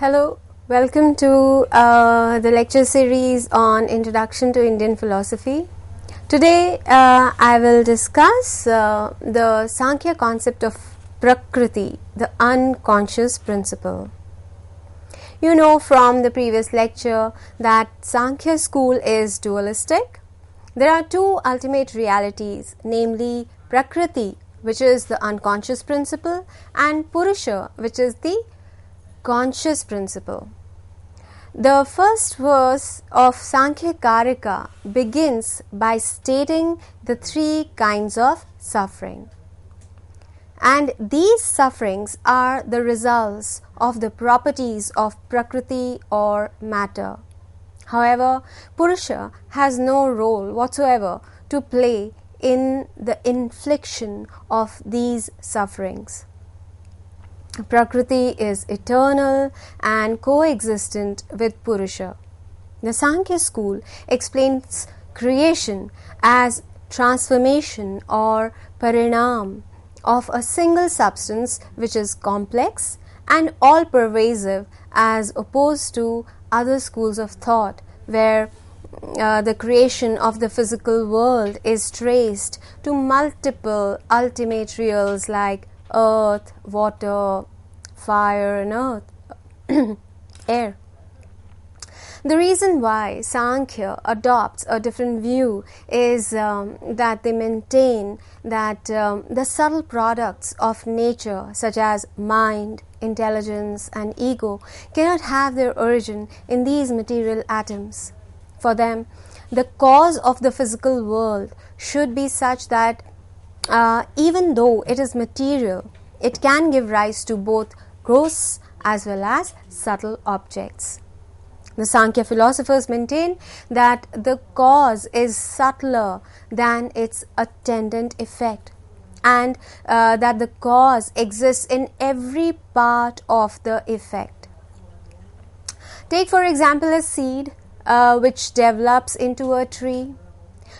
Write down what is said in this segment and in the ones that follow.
Hello, welcome to the lecture series on Introduction to Indian Philosophy. Today I will discuss the Sāṃkhya concept of Prakṛti, the unconscious principle. You know from the previous lecture that Sāṃkhya School is dualistic. There are two ultimate realities, namely Prakṛti, which is the unconscious principle, and Purusha, which is the conscious principle. The first verse of Sāṃkhya Karika begins by stating the three kinds of suffering. And these sufferings are the results of the properties of Prakriti or matter. However, Purusha has no role whatsoever to play in the infliction of these sufferings. Prakriti is eternal and coexistent with Purusha. The Sāṃkhya school explains creation as transformation or parinam of a single substance which is complex and all-pervasive, as opposed to other schools of thought where the creation of the physical world is traced to multiple ultimate reals like earth, water, fire and air. The reason why Sāṃkhya adopts a different view is that they maintain that the subtle products of nature such as mind, intelligence and ego cannot have their origin in these material atoms. For them, the cause of the physical world should be such that even though it is material, it can give rise to both gross as well as subtle objects. The Sāṃkhya philosophers maintain that the cause is subtler than its attendant effect, and that the cause exists in every part of the effect. Take for example a seed which develops into a tree.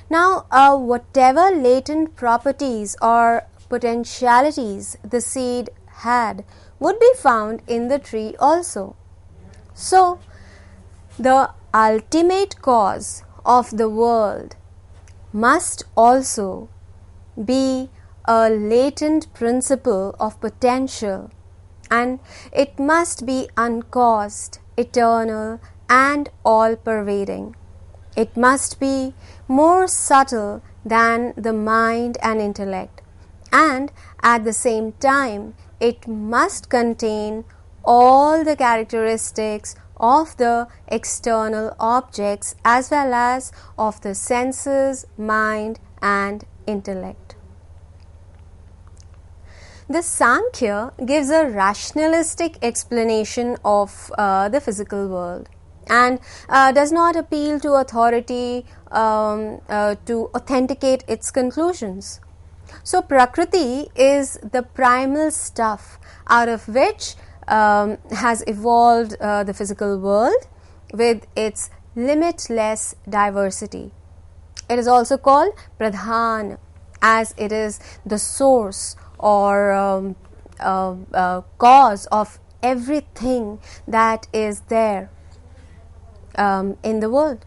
Now, whatever latent properties or potentialities the seed had would be found in the tree also. So, the ultimate cause of the world must also be a latent principle of potential, and it must be uncaused, eternal and all-pervading. It must be more subtle than the mind and intellect, and at the same time it must contain all the characteristics of the external objects as well as of the senses, mind and intellect. The Sāṃkhya gives a rationalistic explanation of the physical world and does not appeal to authority to authenticate its conclusions. So, Prakriti is the primal stuff out of which has evolved the physical world with its limitless diversity. It is also called Pradhan, as it is the source or cause of everything that is there in the world.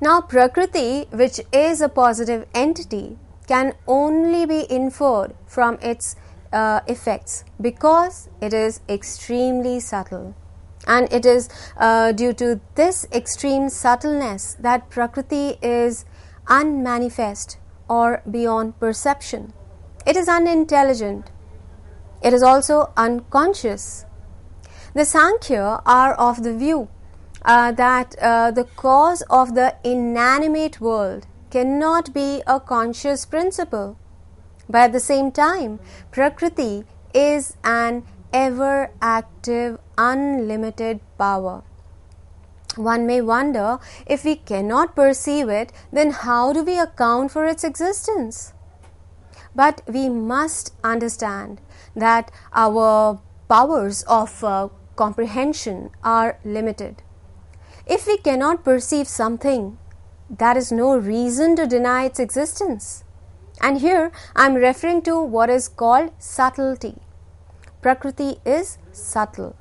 Now, Prakriti, which is a positive entity, can only be inferred from its effects because it is extremely subtle, and it is due to this extreme subtleness that Prakriti is unmanifest or beyond perception. It is unintelligent. It is also unconscious. The Sāṃkhya are of the view that the cause of the inanimate world cannot be a conscious principle, but at the same time, Prakriti is an ever-active, unlimited power. One may wonder, if we cannot perceive it, then how do we account for its existence? But we must understand that our powers of comprehension are limited. If we cannot perceive something, that is no reason to deny its existence. And here I am referring to what is called subtlety. Prakriti is subtle.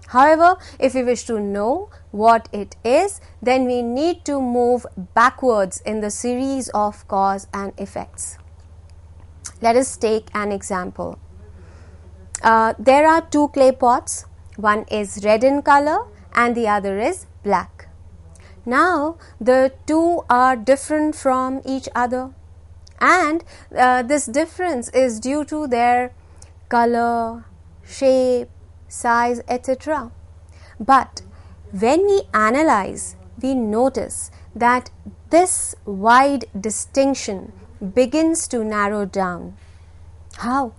However, if we wish to know what it is, then we need to move backwards in the series of cause and effects. Let us take an example. There are two clay pots. One is red in color and the other is black. Now, the two are different from each other, and this difference is due to their color, shape, size, etc. But when we analyze, we notice that this wide distinction begins to narrow down. How?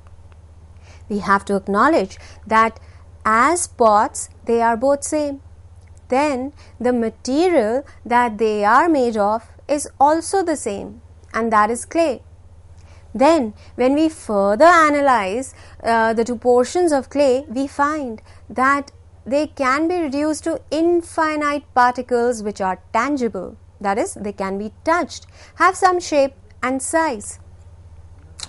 We have to acknowledge that as pots, they are both same. Then the material that they are made of is also the same, and that is clay. Then when we further analyze the two portions of clay, we find that they can be reduced to infinite particles which are tangible. That is, they can be touched, have some shape and size.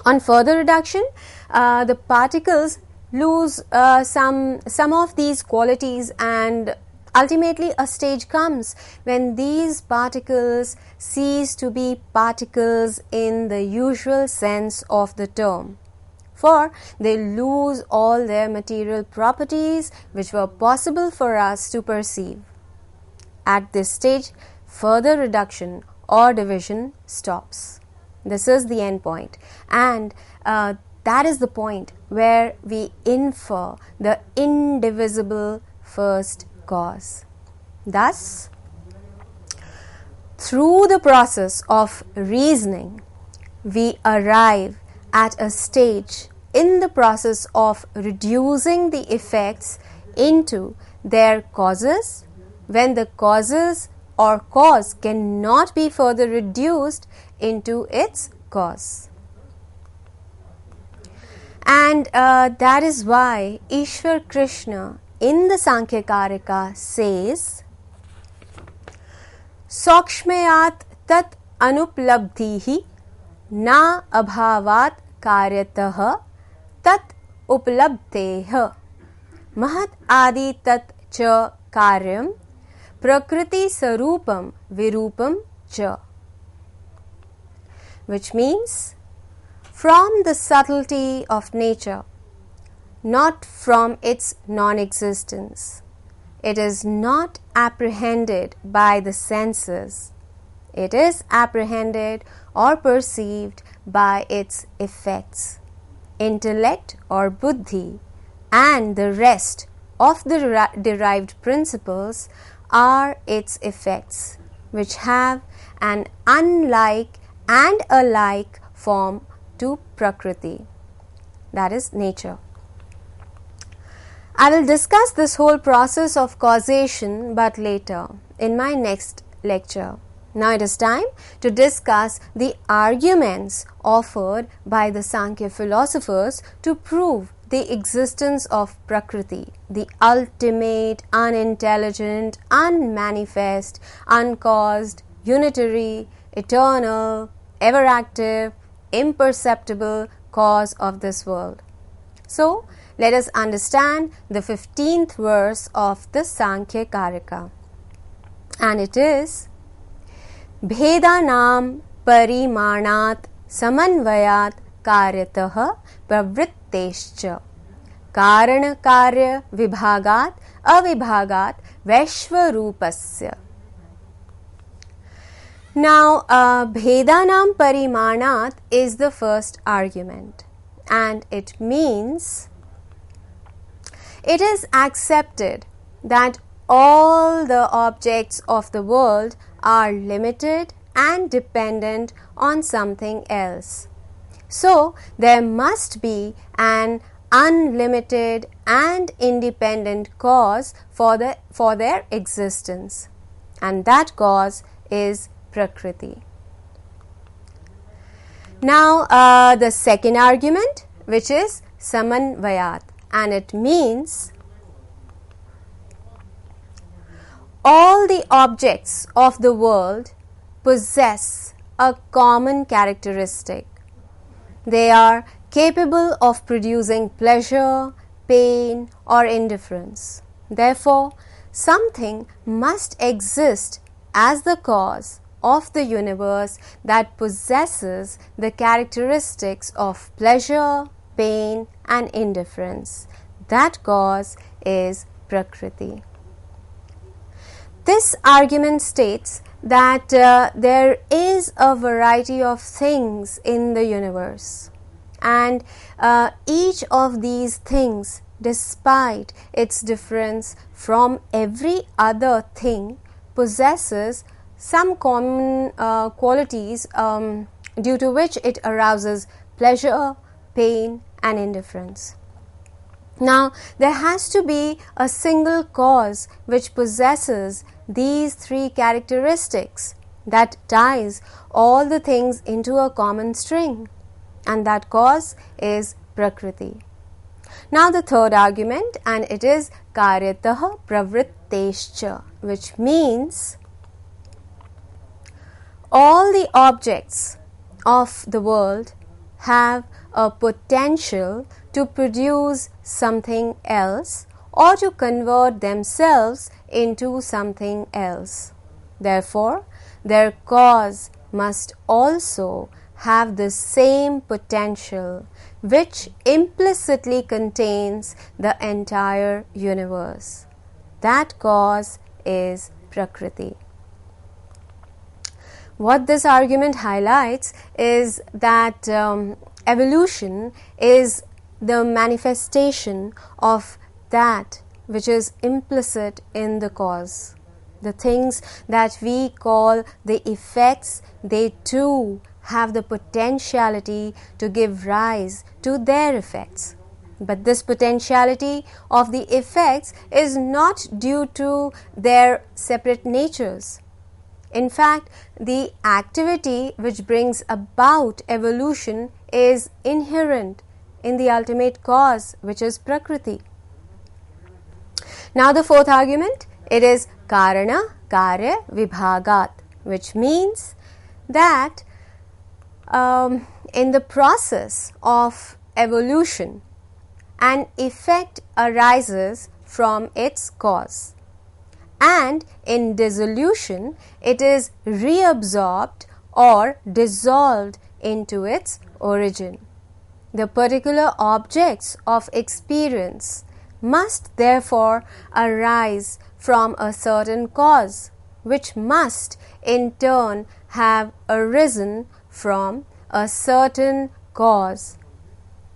On further reduction, the particles lose some of these qualities, and ultimately a stage comes when these particles cease to be particles in the usual sense of the term, for they lose all their material properties which were possible for us to perceive. At this stage, further reduction or division stops. This is the end point, and that is the point where we infer the indivisible first cause. Thus, through the process of reasoning, we arrive at a stage in the process of reducing the effects into their causes, when the causes or cause cannot be further reduced into its cause. And that is why Ishwar Krishna in the Sāṃkhya Karika says, Sākshmayat tat anuplabdhihi na abhavat karyatah tat uplabdheha mahat adi tat cha karyam Prakṛti sarupam virupam cha. Which means, from the subtlety of nature, not from its non-existence. It is not apprehended by the senses. It is apprehended or perceived by its effects. Intellect or buddhi and the rest of the derived principles are its effects, which have an unlike and alike form to Prakṛti, that is nature. I will discuss this whole process of causation but later in my next lecture. Now it is time to discuss the arguments offered by the Sāṃkhya philosophers to prove the existence of Prakṛti, the ultimate, unintelligent, unmanifest, uncaused, unitary, eternal, ever active, imperceptible cause of this world. So, let us understand the 15th verse of the Sāṃkhya Karika. And it is, Bhedanam parimanat samanvayat karyatah pravrittescha karana karya vibhagat avibhagat vaishvarupasya. Now, Bhedanam parimanat is the first argument, and it means it is accepted that all the objects of the world are limited and dependent on something else. So, there must be an unlimited and independent cause for their existence, and that cause is Prakṛti. Now, the second argument, which is Samanvayat, and it means all the objects of the world possess a common characteristic. They are capable of producing pleasure, pain, or indifference. Therefore, something must exist as the cause of the universe that possesses the characteristics of pleasure, pain, and indifference. That cause is Prakṛti. This argument states that there is a variety of things in the universe, and each of these things, despite its difference from every other thing, possesses some common qualities due to which it arouses pleasure, pain, and indifference. Now, there has to be a single cause which possesses these three characteristics that ties all the things into a common string, and that cause is Prakṛti. Now, the third argument, and it is Karyatah Pravrittescha, which means all the objects of the world have a potential to produce something else or to convert themselves into something else. Therefore, their cause must also have the same potential, which implicitly contains the entire universe. That cause is Prakṛti. What this argument highlights is that evolution is the manifestation of that which is implicit in the cause. The things that we call the effects, they too have the potentiality to give rise to their effects. But this potentiality of the effects is not due to their separate natures. In fact, the activity which brings about evolution is inherent in the ultimate cause, which is Prakṛti. Now, the fourth argument, it is Karana Karya Vibhagat, which means that in the process of evolution, an effect arises from its cause, and in dissolution it is reabsorbed or dissolved into its origin. The particular objects of experience must therefore arise from a certain cause, which must in turn have arisen from a certain cause,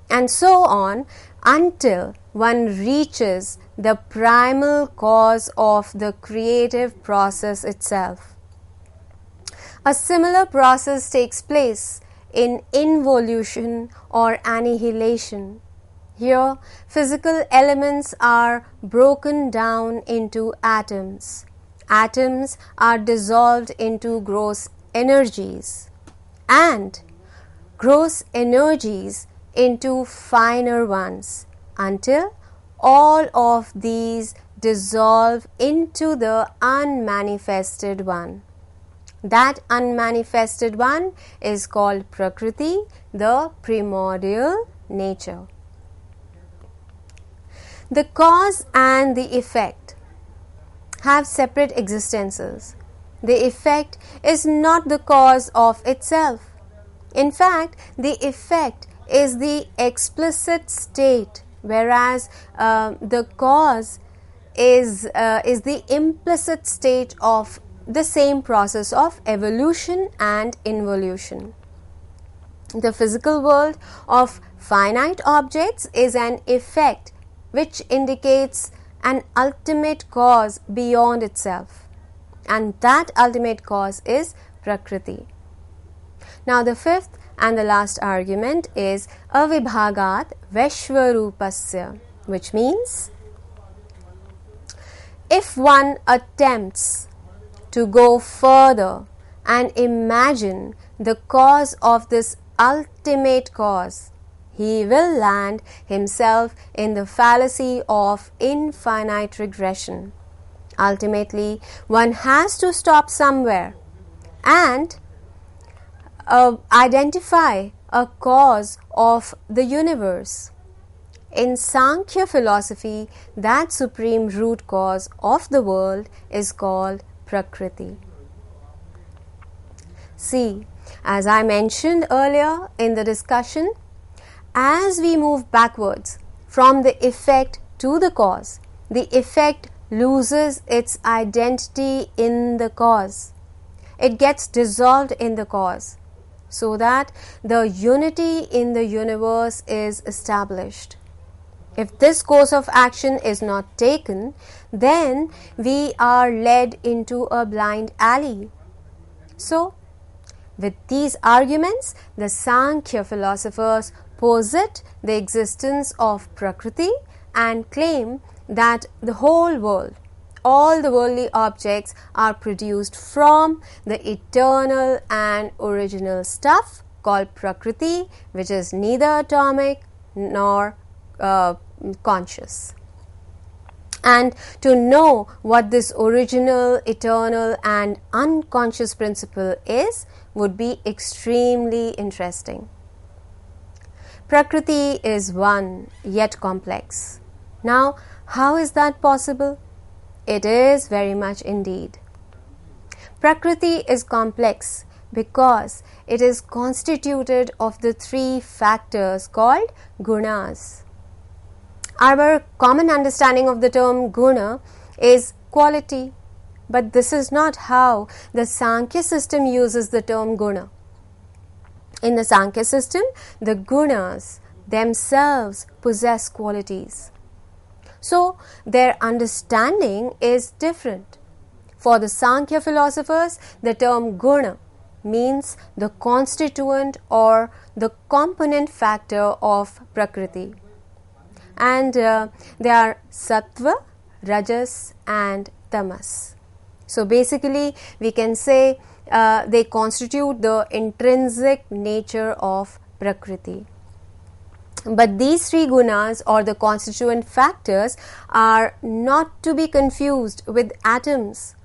and so on until one reaches the primal cause of the creative process itself. A similar process takes place in involution or annihilation. Here, physical elements are broken down into atoms. Atoms are dissolved into gross energies, and gross energies into finer ones, until all of these dissolve into the unmanifested one. That unmanifested one is called Prakṛti, the primordial nature. The cause and the effect have separate existences. The effect is not the cause of itself. In fact, the effect is the explicit state, whereas the cause is the implicit state of the same process of evolution and involution. The physical world of finite objects is an effect which indicates an ultimate cause beyond itself, and that ultimate cause is Prakṛti. Now, the fifth and the last argument is Avibhagat Veshvarupasya, which means if one attempts to go further and imagine the cause of this ultimate cause, he will land himself in the fallacy of infinite regression. Ultimately, one has to stop somewhere and identify a cause of the universe. In Sāṃkhya philosophy, that supreme root cause of the world is called Prakṛti. See, as I mentioned earlier in the discussion, as we move backwards from the effect to the cause, the effect loses its identity in the cause. It gets dissolved in the cause, so that the unity in the universe is established. If this course of action is not taken, then we are led into a blind alley. So, with these arguments, the Sāṃkhya philosophers posit the existence of Prakṛti and claim that the whole world, all the worldly objects, are produced from the eternal and original stuff called Prakṛti, which is neither atomic nor conscious. And to know what this original, eternal and unconscious principle is would be extremely interesting. Prakṛti is one, yet complex. Now, how is that possible? It is very much indeed. Prakṛti is complex because it is constituted of the three factors called gunas. Our common understanding of the term guna is quality, but this is not how the Sāṃkhya system uses the term guna. In the Sāṃkhya system, the gunas themselves possess qualities. So, their understanding is different. For the Sāṃkhya philosophers, the term guna means the constituent or the component factor of Prakṛti. And they are sattva, rajas and tamas. So basically we can say they constitute the intrinsic nature of Prakṛti. But these three gunas or the constituent factors are not to be confused with atoms,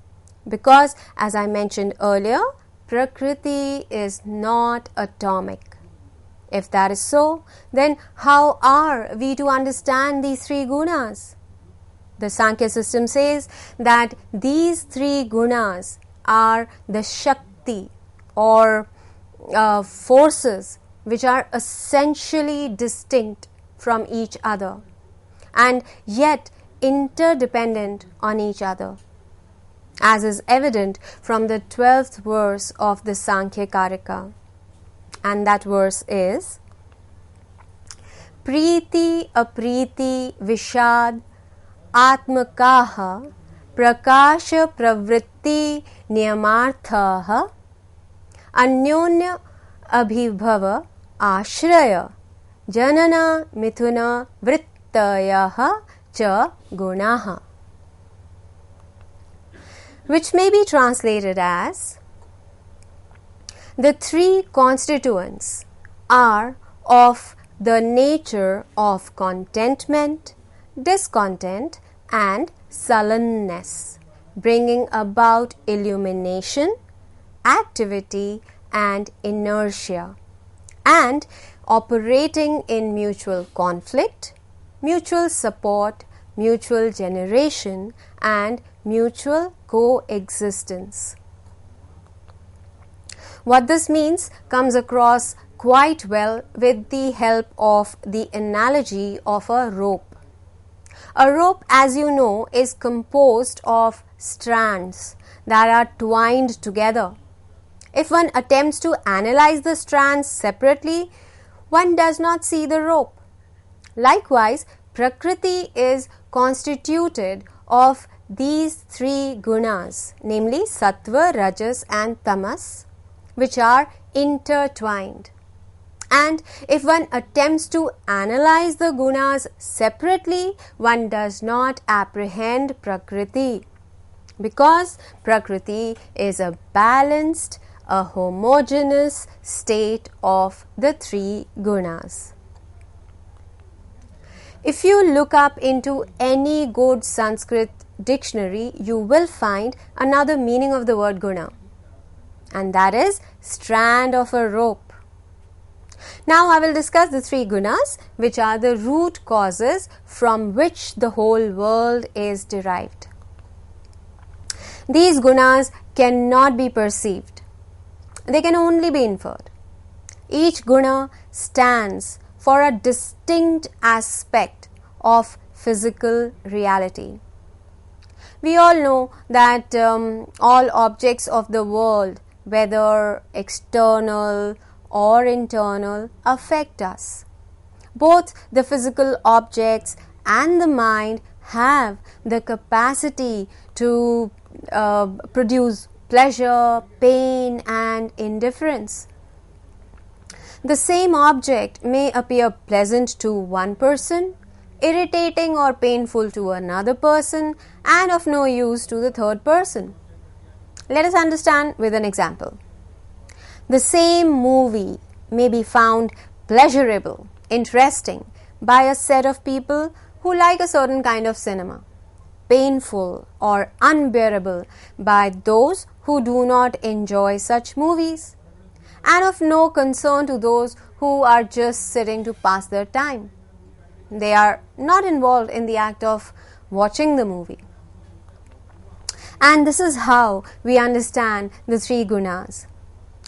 because as I mentioned earlier, Prakṛti is not atomic. If that is so, then how are we to understand these three gunas? The Sāṃkhya system says that these three gunas are the Shakti or forces which are essentially distinct from each other and yet interdependent on each other, as is evident from the 12th verse of the Sāṃkhya Karika. And that verse is Priti apriti vishad atmakaha prakasha pravritti niyamarthaha anyonya abhibhava ashraya janana mithuna vrittayaha cha gunaha, which may be translated as: the three constituents are of the nature of contentment, discontent and sullenness, bringing about illumination, activity and inertia, and operating in mutual conflict, mutual support, mutual generation and mutual coexistence. What this means comes across quite well with the help of the analogy of a rope. A rope, as you know, is composed of strands that are twined together. If one attempts to analyze the strands separately, one does not see the rope. Likewise, Prakṛti is constituted of these three gunas, namely sattva, rajas and tamas, which are intertwined. And if one attempts to analyze the gunas separately, one does not apprehend Prakṛti, because Prakṛti is a balanced, a homogeneous state of the three gunas. If you look up into any good Sanskrit dictionary, you will find another meaning of the word guna, and that is strand of a rope. Now I will discuss the three gunas, which are the root causes from which the whole world is derived. These gunas cannot be perceived. They can only be inferred. Each guna stands for a distinct aspect of physical reality. We all know that all objects of the world, whether external or internal, affect us. Both the physical objects and the mind have the capacity to produce pleasure, pain, and indifference. The same object may appear pleasant to one person, irritating or painful to another person, and of no use to the third person. Let us understand with an example. The same movie may be found pleasurable, interesting by a set of people who like a certain kind of cinema, painful or unbearable by those who do not enjoy such movies, and of no concern to those who are just sitting to pass their time. They are not involved in the act of watching the movie. And this is how we understand the three gunas.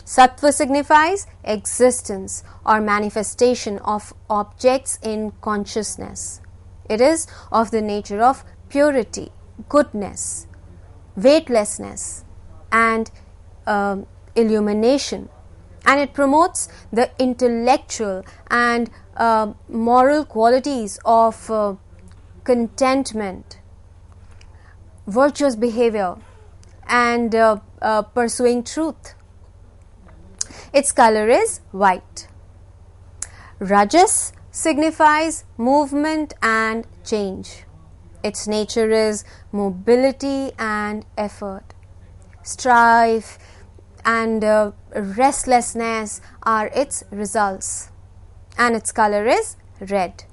Sattva signifies existence or manifestation of objects in consciousness. It is of the nature of purity, goodness, weightlessness, and illumination, and it promotes the intellectual and moral qualities of contentment, virtuous behavior, and pursuing truth. Its color is white. Rajas signifies movement and change. Its nature is mobility and effort. Strife and restlessness are its results, and its color is red.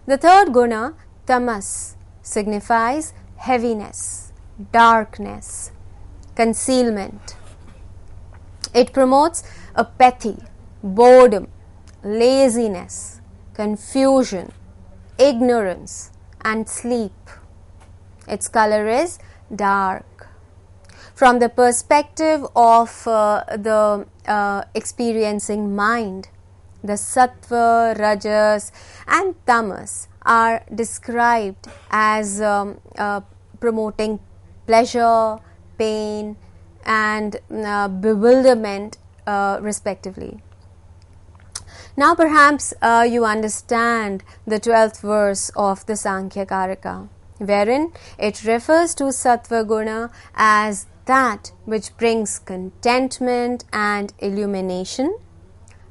The third guna, tamas, signifies heaviness, darkness, concealment. It promotes apathy, boredom, laziness, confusion, ignorance, and sleep. Its color is dark. From the perspective of the experiencing mind, the sattva, rajas, and tamas are described as promoting pleasure, pain, and bewilderment respectively. Now perhaps you understand the 12th verse of the Sāṃkhya Karika, wherein it refers to sattva guna as that which brings contentment and illumination,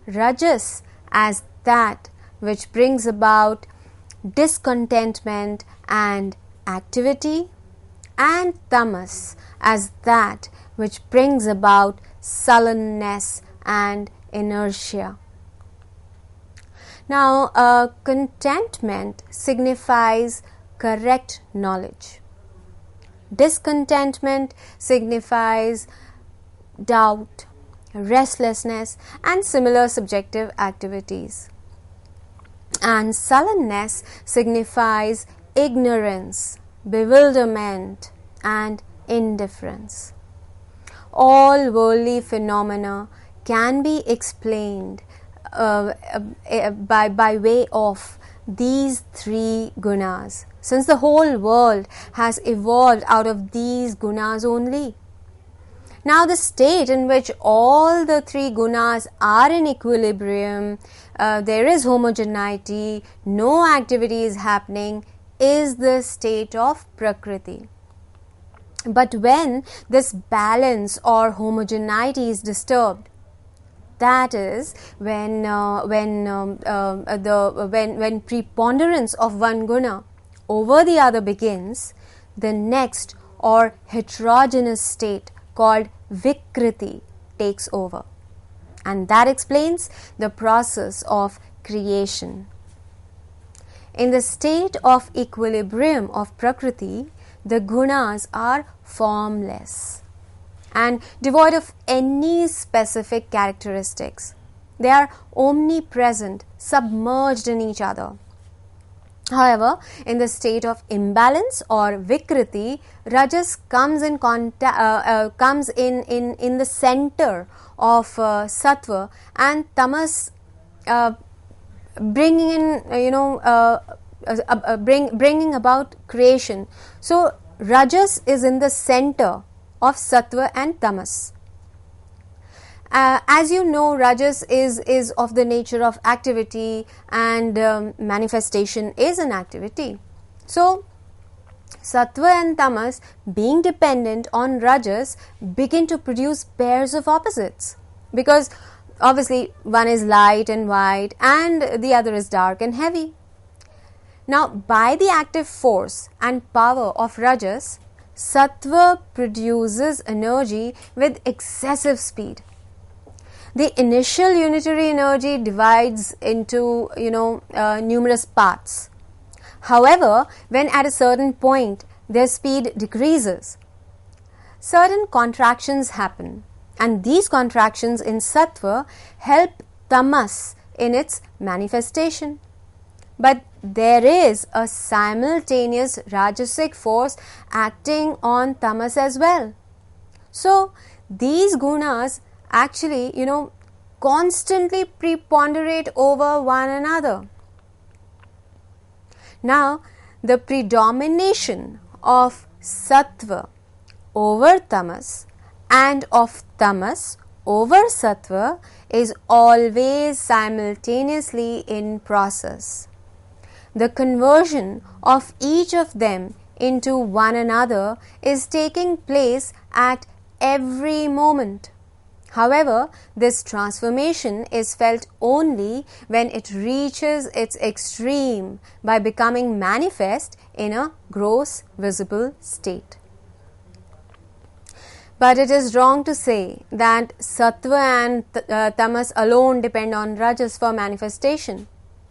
rajas as that which brings about discontentment and activity, and tamas as that which brings about sullenness and inertia. Now, contentment signifies correct knowledge. Discontentment signifies doubt, restlessness, and similar subjective activities. And sullenness signifies ignorance, bewilderment, and indifference. All worldly phenomena can be explained by way of these three gunas, since the whole world has evolved out of these gunas only. Now, the state in which all the three gunas are in equilibrium, there is homogeneity, no activity is happening, is the state of Prakṛti. But when this balance or homogeneity is disturbed, that is when preponderance of one guna over the other begins, the next or heterogeneous state called Vikriti takes over, and that explains the process of creation. In the state of equilibrium of Prakṛti, the gunas are formless and devoid of any specific characteristics. They are omnipresent, submerged in each other. However, in the state of imbalance or Prakrti, Rajas comes in the center of Sattva, and Tamas bringing in bringing about creation. So Rajas is in the center of Sattva and Tamas. As you know, Rajas is of the nature of activity, and manifestation is an activity. So Sattva and Tamas, being dependent on Rajas, begin to produce pairs of opposites, because obviously one is light and white and the other is dark and heavy. Now, by the active force and power of Rajas, Sattva produces energy with excessive speed. The initial unitary energy divides into numerous parts. However, when at a certain point their speed decreases, certain contractions happen, and these contractions in Sattva help Tamas in its manifestation. But there is a simultaneous Rajasic force acting on Tamas as well. So these gunas actually constantly preponderate over one another. Now, the predomination of Sattva over Tamas and of Tamas over Sattva is always simultaneously in process. The conversion of each of them into one another is taking place at every moment. However, this transformation is felt only when it reaches its extreme by becoming manifest in a gross visible state. But it is wrong to say that Sattva and Tamas alone depend on Rajas for manifestation.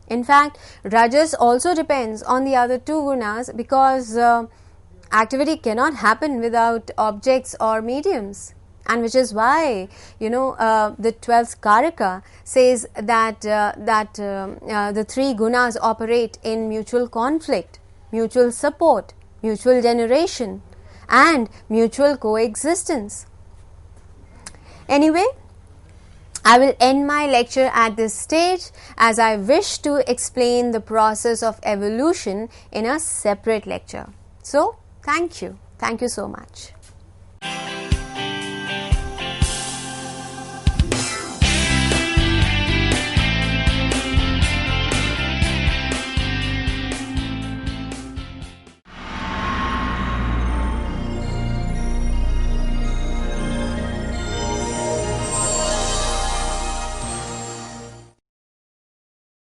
In fact, Rajas also depends on the other two gunas, because activity cannot happen without objects or mediums. And which is why the 12th Karaka says that the three gunas operate in mutual conflict, mutual support, mutual generation, and mutual coexistence. Anyway, I will end my lecture at this stage, as I wish to explain the process of evolution in a separate lecture. So, thank you so much.